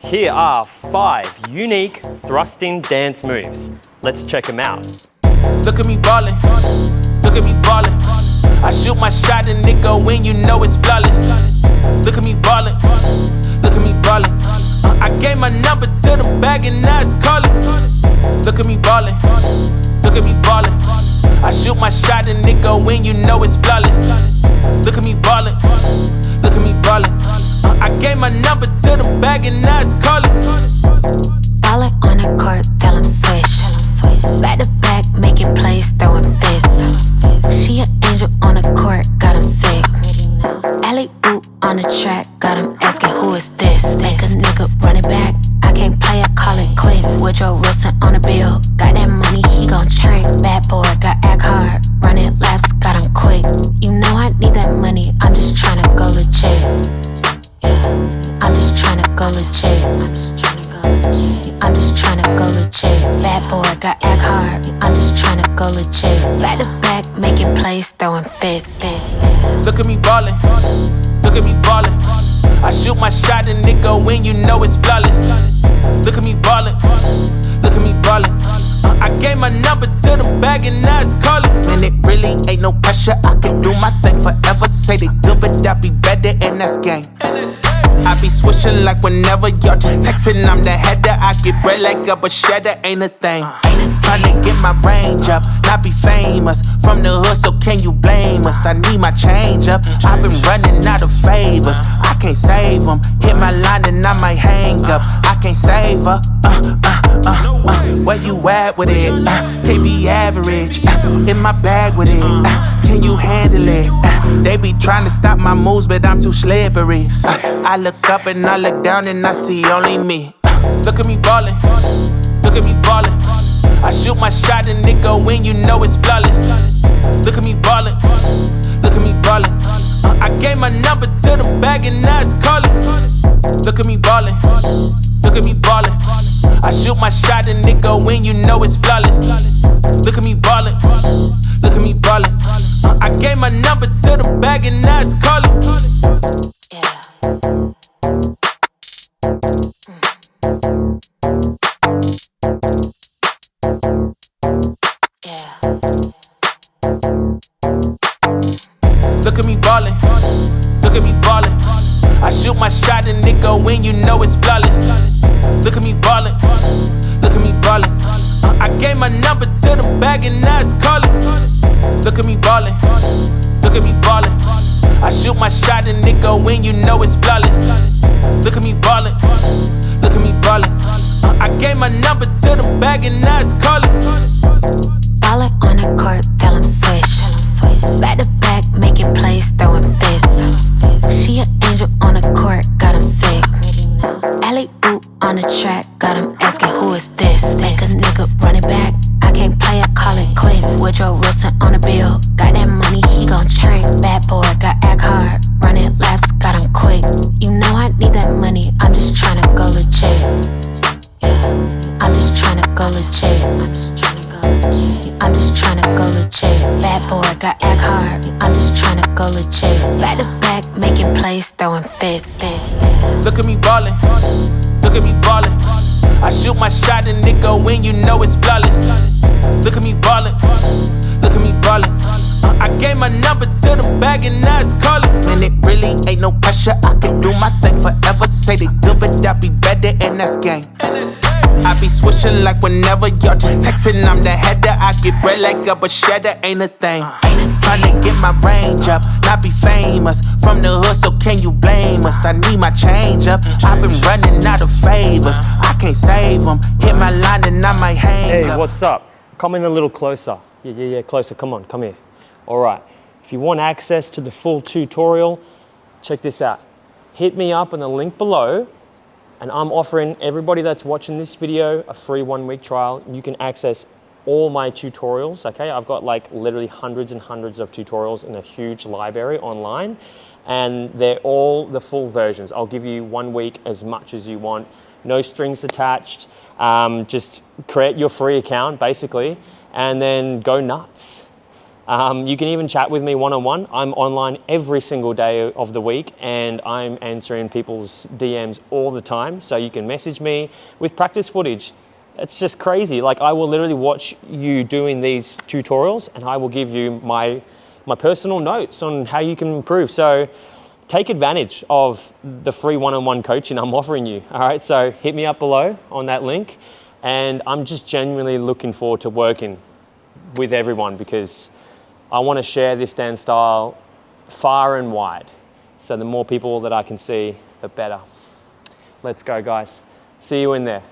Here are 5 unique thrusting dance moves. Let's check them out. Look at me ballin', look at me ballin'. I shoot my shot and it go in, you know it's flawless. Look at me ballin', look at me ballin'. I gave my number to the bag and now it's callin'. Look at me ballin', look at me ballin'. I shoot my shot and it go in, you know it's flawless. Look at me ballin', look at me ballin'. I gave my number to the bag and now it's callin'. Ballin' on the court, tell him swish. Back to back, making plays, throwing fists. She an angel on the court, got him sick. Alley-oop on the track, got him asking who is this. Think a nigga running back, I can't play, I call it quits. Woodrow Wilson on the bill, got that money, he gon' trick. Bad boy, got act hard, running laps, got him quick. You know I need that money, I'm just tryna go legit. I'm just tryna go legit. I'm just tryna go legit. Bad boy, got act hard. I'm just tryna go legit. Back to back, making plays, throwing fits. Look at me ballin', look at me ballin'. I shoot my shot and it go in, you know it's flawless. Look at me ballin', look at me ballin'. I gave my number to the bag and now it's callin'. And it really ain't no pressure, I can do my thing forever. Say they good, but I be better, and that's game. I be switching like whenever y'all just texting, I'm the header. I get bread like a bashetta, ain't a thing. Tryna get my range up, not be famous. From the hood, so can you blame us? I need my change up. I've been running out of favors, I can't save them. Hit my line and I might hang up. I can't save her. Where you at with it? Can't be average. In my bag with it. Can you handle it? They be trying to stop my moves, but I'm too slippery. I look up and I look down and I see only me. Look at me ballin', look at me ballin'. I shoot my shot and it go in, you know it's flawless. Look at me ballin', look at me ballin'. I gave my number to the bag and now it's callin'. Look at me ballin', look at me ballin'. I shoot my shot and it go in, you know it's flawless. Look at me ballin', look at me ballin'. I gave my number to the bag and now it's callin'. Look at me ballin', look at me ballin'. I shoot my shot and it go in, you know it's flawless. Look at me ballin', look at me ballin'. I gave my number to the bag and now it's callin'. Look at me ballin', look at me ballin'. I shoot my shot and it go in, you know it's flawless. Look at me ballin', look at me ballin'. I gave my number to the bag and now it's callin'. Ballin' on the court, tell him swish. Back to back, making plays, throwing fists. She an angel on the court, got him sick. Alley-oop on the track, got him asking who is this. Think a nigga running back, I can't play, I call it quits. Woodrow Wilson on the bill, got that money, he gon' trick. Bad boy, got act hard, running laps, got him quick. You know I need that money, I'm just tryna go legit. I'm just tryna go legit. I'm just tryna go legit. Bad boy, got act hard. I'm just tryna go legit. Back to back, making plays, throwing fits. Look at me ballin', look at me ballin'. I shoot my shot and it go in, you know it's flawless. Look at me ballin', look at me ballin'. I gave my number to the bag and now it's callin'. And it really ain't no pressure, I can do my thing forever. Say they good, but I be better, and that's game. I be switching like whenever y'all just texting, I'm the header. I get bread like a bashetta, ain't a thing. Tryna get my range up, not be famous. From the hood, so can you blame us? I need my change up. I've been running out of favors, I can't save them. Hit my line and I might hang up. Hey, what's up? Come in a little closer. Yeah, closer. Come on, come here. All right. If you want access to the full tutorial, check this out. Hit me up on the link below, and I'm offering everybody that's watching this video a free 1-week trial. You can access all my tutorials, okay? I've got like literally hundreds and hundreds of tutorials in a huge library online, and they're all the full versions. I'll give you 1 week, as much as you want. No strings attached. Just create your free account, basically, and then go nuts. You can even chat with me one-on-one. I'm online every single day of the week, and I'm answering people's DMs all the time. So you can message me with practice footage. It's just crazy. Like, I will literally watch you doing these tutorials, and I will give you my personal notes on how you can improve. So take advantage of the free one-on-one coaching I'm offering you. All right, so hit me up below on that link. And I'm just genuinely looking forward to working with everyone, because I want to share this dance style far and wide. So the more people that I can see, the better. Let's go, guys. See you in there.